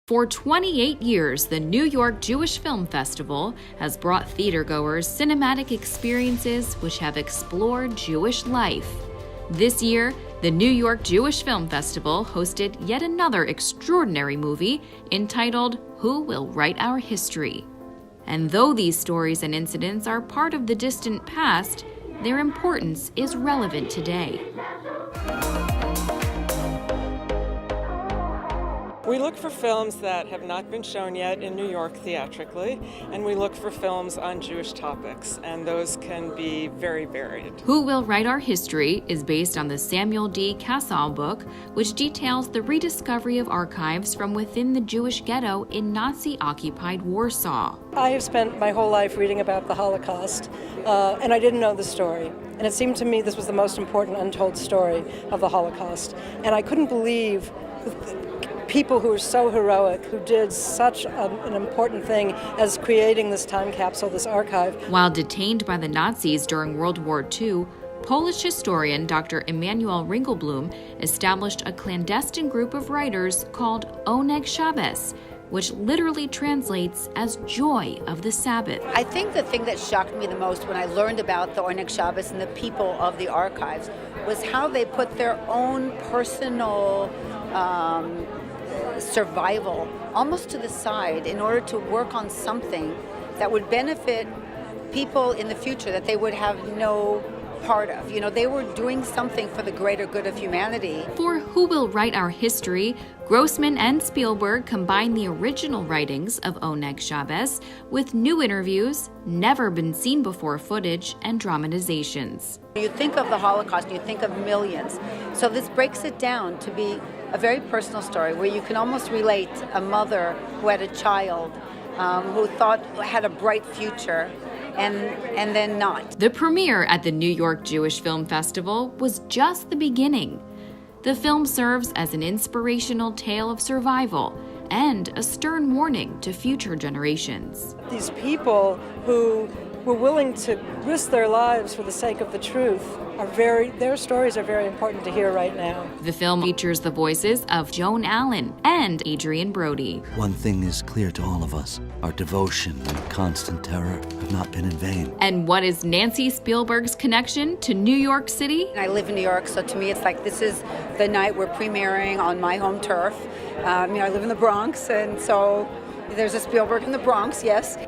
For 28 years, the New York Jewish Film Festival has brought theatergoers cinematic experiences which have explored Jewish life. This year, the New York Jewish Film Festival hosted yet another extraordinary movie entitled Who Will Write Our History? And though these stories and incidents are part of the distant past, their importance is relevant today. We look for films that have not been shown yet in New York theatrically, and we look for films on Jewish topics, and those can be very varied. Who Will Write Our History is based on the Samuel D. Casal book, which details the rediscovery of archives from within the Jewish ghetto in Nazi-occupied Warsaw. I have spent my whole life reading about the Holocaust, and I didn't know the story. And it seemed to me this was the most important untold story of the Holocaust. And I couldn't believe people who were so heroic, who did such an important thing as creating this time capsule, this archive. While detained by the Nazis during World War II, Polish historian Dr. Emanuel Ringelblum established a clandestine group of writers called Oneg Shabbos, which literally translates as joy of the Sabbath. I think the thing that shocked me the most when I learned about the Oneg Shabbos and the people of the archives was how they put their own personal survival almost to the side in order to work on something that would benefit people in the future that they would have no part of. You know, they were doing something for the greater good of humanity. For Who Will Write Our History, Grossman and Spielberg combined the original writings of Oneg Shabbos with new interviews, never been seen before footage, and dramatizations. You think of the Holocaust, you think of millions. So this breaks it down to be a very personal story where you can almost relate a mother who had a child who thought had a bright future and then not. The premiere at the New York Jewish Film Festival was just the beginning. The film serves as an inspirational tale of survival and a stern warning to future generations. These people who were willing to risk their lives for the sake of the truth their stories are very important to hear right now. The film features the voices of Joan Allen and Adrian Brody. One thing is clear to all of us. Our devotion and constant terror have not been in vain. And what is Nancy Spielberg's connection to New York City? I live in New York, so to me it's like this is the night we're premiering on my home turf. I live in the Bronx, and so there's a Spielberg in the Bronx, yes.